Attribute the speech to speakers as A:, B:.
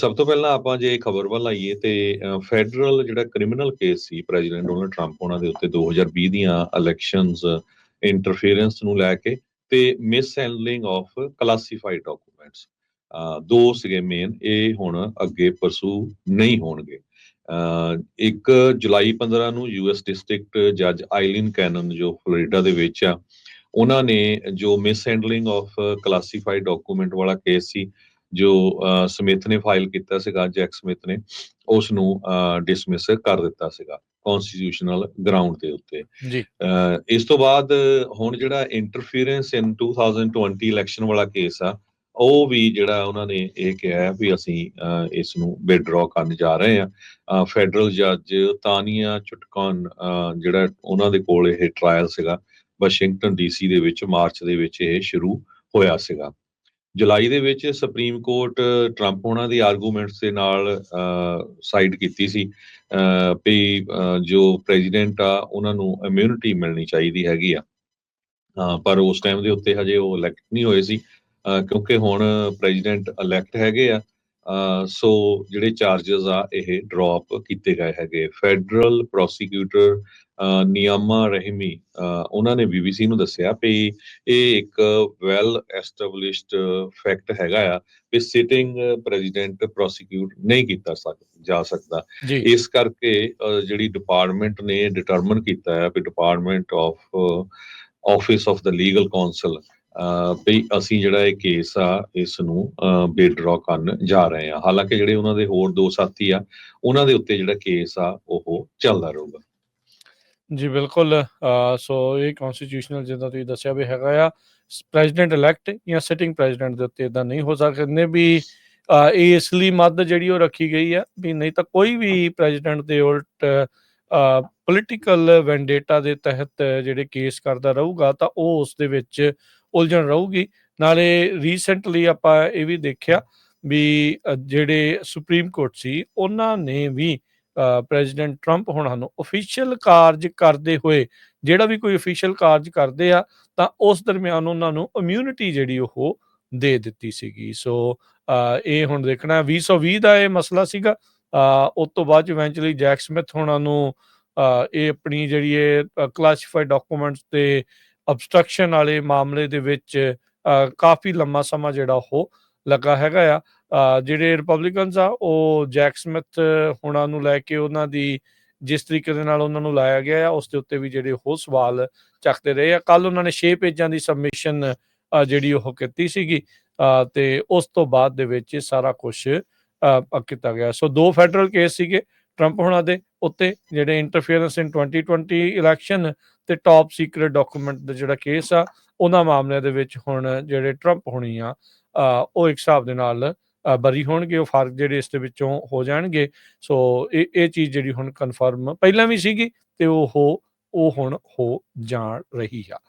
A: ਸਭ ਤੋਂ ਪਹਿਲਾਂ ਆਪਾਂ ਜੇ ਖਬਰ ਵੱਲ ਆਈਏ ਤੇ ਫੈਡਰਲ ਜਿਹੜਾ ਕ੍ਰਿਮੀਨਲ ਕੇਸ ਸੀ ਪ੍ਰੈਜ਼ੀਡੈਂਟ ਡੋਨਲਡ ਟਰੰਪ ਉਹਨਾਂ ਦੇ ਉੱਤੇ 2020 ਦੀਆਂ ਇਲੈਕਸ਼ਨਸ ਇੰਟਰਫੇਰੈਂਸ ਨੂੰ ਲੈ ਕੇ ਤੇ miss handling of classified documents, ਦੋ ਸੀਗੇ ਮੇਨ। ਇਹ ਹੁਣ ਅੱਗੇ ਪਰਸੂ ਨਹੀਂ ਹੋਣਗੇ। 1 ਜੁਲਾਈ 15 ਨੂੰ ਯੂਐਸ ਡਿਸਟ੍ਰਿਕਟ ਜੱਜ ਆਈਲਿਨ ਕੈਨਨ ਜੋ ਫਲੋਰੀਡਾ ਦੇ ਵਿੱਚ ਆ, ਉਹਨਾਂ ਨੇ ਜੋ miss handling of classified document ਵਾਲਾ ਕੇਸ ਸੀ ਜੋ ਸਮਿਥ ਨੇ ਫਾਈਲ ਕੀਤਾ ਸੀਗਾ, ਜੈਕ ਸਮਿਥ ਨੇ, ਉਸ ਨੂੰ ਡਿਸਮਿਸ ਕਰ ਦਿੱਤਾ ਸੀਗਾ ਕਨਸਟੀਟਿਊਸ਼ਨਲ ਗਰਾਊਂਡ ਦੇ ਉੱਤੇ।
B: ਜੀ
A: ਇਸ ਤੋਂ ਬਾਅਦ ਹੁਣ ਜਿਹੜਾ ਇੰਟਰਫੀਅਰੈਂਸ ਇਨ 2020 ਇਲੈਕਸ਼ਨ ਵਾਲਾ ਕੇਸ ਆ, ਉਹ ਵੀ ਜਿਹੜਾ ਉਹਨਾਂ ਨੇ ਇਹ ਕਿਹਾ ਵੀ ਅਸੀਂ ਇਸ ਨੂੰ ਵਿਡਰਾਅ ਕਰਨ ਜਾ ਰਹੇ ਆ। ਫੈਡਰਲ ਜੱਜ ਤਾਨੀਆ ਚੁਟਕਨ ਜਿਹੜਾ ਉਹਨਾਂ ਦੇ ਕੋਲ ਇਹ ਟਰਾਇਲ ਸੀਗਾ ਵਾਸ਼ਿੰਗਟਨ ਡੀਸੀ ਦੇ ਵਿੱਚ ਮਾਰਚ ਦੇ ਵਿੱਚ ਇਹ ਸ਼ੁਰੂ ਹੋਇਆ ਸੀਗਾ। ਜੁਲਾਈ ਦੇ ਵਿੱਚ ਸੁਪਰੀਮ ਕੋਰਟ ਟਰੰਪ ਉਹਨਾਂ ਦੀ ਆਰਗੂਮੈਂਟਸ ਦੇ ਨਾਲ ਸਾਈਡ ਕੀਤੀ ਸੀ ਵੀ ਜੋ ਪ੍ਰੈਜ਼ੀਡੈਂਟ ਆ ਉਹਨਾਂ ਨੂੰ ਇਮਿਊਨਿਟੀ ਮਿਲਣੀ ਚਾਹੀਦੀ ਹੈਗੀ ਆ। ਪਰ ਉਸ ਟਾਈਮ ਦੇ ਉੱਤੇ ਹਜੇ ਉਹ ਇਲੈਕਟ ਨਹੀਂ ਹੋਏ ਸੀ ਕਿਉਂਕਿ ਹੁਣ ਪ੍ਰੈਜ਼ੀਡੈਂਟ ਇਲੈਕਟ ਹੈਗੇ ਆ। ਸੋ ਜਿਹੜੇ ਚਾਰਜਸ ਆ ਇਹ ਡ੍ਰੌਪ ਕੀਤੇ ਗਏ ਹੈਗੇ। ਫੈਡਰਲ ਪ੍ਰੋਸੀਕਿਊਟਰ ਨਿਯਮਾ ਰਹਿਮੀ ਉਹਨਾਂ ਨੇ ਬੀਬੀਸੀ ਨੂੰ ਦੱਸਿਆ ਵੀ ਇਹ ਇੱਕ ਵੈਲ ਐਸਟੈਬਲਿਸ਼ਡ ਫੈਕਟ ਹੈਗਾ ਆ ਵੀ ਸਿਟਿੰਗ ਪ੍ਰੈਜ਼ੀਡੈਂਟ ਪ੍ਰੋਸੀਕਿਊਟ ਨਹੀਂ ਕੀਤਾ ਜਾ ਸਕਦਾ।
B: ਜੀ
A: ਇਸ ਕਰਕੇ ਜਿਹੜੀ ਡਿਪਾਰਟਮੈਂਟ ਨੇ ਡਿਟਰਮਨ ਕੀਤਾ ਹੈ ਵੀ department office of the legal counsel ਵੀ ਅਸੀਂ ਜਿਹੜਾ ਇਹ ਕੇਸ ਆ ਇਸ ਨੂੰ ਵਿਡਰਾਅ ਕਰਨ ਜਾ ਰਹੇ ਆ। ਹਾਲਾਂਕਿ ਜਿਹੜੇ ਉਹਨਾਂ ਦੇ ਹੋਰ ਦੋ ਸਾਥੀ ਆ ਉਹਨਾਂ ਦੇ ਉੱਤੇ ਜਿਹੜਾ ਕੇਸ ਆ ਉਹ ਚੱਲਦਾ ਰਹੂਗਾ।
B: ਜੀ ਬਿਲਕੁਲ। ਸੋ ਇਹ ਕਨਸਟੀਟਿਊਸ਼ਨਲ ਜਿੱਦਾਂ ਤੁਸੀਂ ਦੱਸਿਆ ਵੀ ਹੈਗਾ ਆ, ਪ੍ਰੈਜ਼ੀਡੈਂਟ ਇਲੈਕਟ ਜਾਂ ਸਿਟਿੰਗ ਪ੍ਰੈਜ਼ੀਡੈਂਟ ਦੇ ਉੱਤੇ ਇੱਦਾਂ ਨਹੀਂ ਹੋ ਸਕਦੇ ਵੀ ਇਹ ਇਸ ਲਈ ਮੱਦ ਜਿਹੜੀ ਉਹ ਰੱਖੀ ਗਈ ਆ ਵੀ ਨਹੀਂ ਤਾਂ ਕੋਈ ਵੀ ਪ੍ਰੈਜ਼ੀਡੈਂਟ ਦੇ ਉਲਟ ਪੋਲੀਟੀਕਲ ਵੈਂਡੇਟਾ ਦੇ ਤਹਿਤ ਜਿਹੜੇ ਕੇਸ ਕਰਦਾ ਰਹੂਗਾ ਤਾਂ ਉਹ ਉਸ ਦੇ ਵਿੱਚ ਉਲਝਣ ਰਹੂਗੀ। ਨਾਲੇ ਰੀਸੈਂਟਲੀ ਆਪਾਂ ਇਹ ਵੀ ਦੇਖਿਆ ਵੀ ਜਿਹੜੇ ਸੁਪਰੀਮ ਕੋਰਟ ਸੀ ਉਹਨਾਂ ਨੇ ਵੀ ਪ੍ਰੈਜ਼ੀਡੈਂਟ ਟਰੰਪ ਹੋਣਾ ਨੂੰ ਅਫੀਸ਼ੀਅਲ ਕਾਰਜ ਕਰਦੇ ਹੋਏ, ਜਿਹੜਾ ਵੀ ਕੋਈ ਅਫੀਸ਼ੀਅਲ ਕਾਰਜ ਕਰਦੇ ਆ ਤਾਂ ਉਸ ਦਰਮਿਆਨ ਉਹਨਾਂ ਨੂੰ ਇਮਿਊਨਿਟੀ ਜਿਹੜੀ ਉਹ ਦੇ ਦਿੱਤੀ ਸੀਗੀ। ਸੋ ਇਹ ਹੁਣ ਦੇਖਣਾ 2020 ਦਾ ਇਹ ਮਸਲਾ ਸੀਗਾ। ਉਸ ਤੋਂ ਬਾਅਦ ਇਵੈਂਚੁਅਲੀ ਜੈਕ ਸਮਿਥ ਹੋਣਾ ਨੂੰ ਇਹ ਆਪਣੀ ਜਿਹੜੀ ਇਹ ਕਲਾਸੀਫਾਈਡ ਡਾਕੂਮੈਂਟਸ ਤੇ ਅਬਸਟਰਕਸ਼ਨ ਵਾਲੇ ਮਾਮਲੇ ਦੇ ਵਿੱਚ ਕਾਫੀ ਲੰਮਾ ਸਮਾਂ ਜਿਹੜਾ ਉਹ ਲੱਗਾ ਹੈਗਾ ਆ। ਜਿਹੜੇ ਰਿਪਬਲਿਕਨਸ ਆ ਉਹ ਜੈਕ ਸਮਿਥ ਹੋਣਾ ਨੂੰ ਲੈ ਕੇ ਉਹਨਾਂ ਦੀ ਜਿਸ ਤਰੀਕੇ ਦੇ ਨਾਲ ਉਹਨਾਂ ਨੂੰ ਲਾਇਆ ਗਿਆ ਆ ਉਸ ਦੇ ਉੱਤੇ ਵੀ ਜਿਹੜੇ ਉਹ ਸਵਾਲ ਚੱਕਦੇ ਰਹੇ ਆ। ਕੱਲ ਉਹਨਾਂ ਨੇ 6 ਪੇਜਾਂ ਦੀ ਸਬਮਿਸ਼ਨ ਜਿਹੜੀ ਉਹ ਕੀਤੀ ਸੀਗੀ ਤੇ ਉਸ ਤੋਂ ਬਾਅਦ ਦੇ ਵਿੱਚ ਸਾਰਾ ਕੁਝ ਕੀਤਾ ਗਿਆ। ਸੋ 2 ਫੈਡਰਲ ਕੇਸ ਸੀਗੇ ਟਰੰਪ ਹੋਣਾ ਦੇ ਉੱਤੇ, ਜਿਹੜੇ ਇੰਟਰਫੀਅਰੈਂਸ ਇਨ 2020 ਇਲੈਕਸ਼ਨ ਤੇ ਟੌਪ ਸੀਕ੍ਰੇਟ ਡਾਕੂਮੈਂਟ ਦਾ ਜਿਹੜਾ ਕੇਸ ਆ ਉਹਨਾਂ ਮਾਮਲਿਆਂ ਦੇ ਵਿੱਚ ਹੁਣ ਜਿਹੜੇ ਟਰੰਪ ਹੋਣੀ ਆ ਉਹ ਇੱਕ ਹਿਸਾਬ ਦੇ ਨਾਲ ਬਰੀ ਹੋਣਗੇ। ਉਹ ਫਰਕ ਜਿਹੜੇ ਇਸ ਦੇ ਵਿੱਚੋਂ ਹੋ ਜਾਣਗੇ। ਸੋ ਇਹ ਚੀਜ਼ ਜਿਹੜੀ ਹੁਣ ਕਨਫਰਮ ਪਹਿਲਾਂ ਵੀ ਸੀਗੀ ਤੇ ਉਹ ਹੁਣ ਹੋ ਜਾਣ ਰਹੀ ਆ।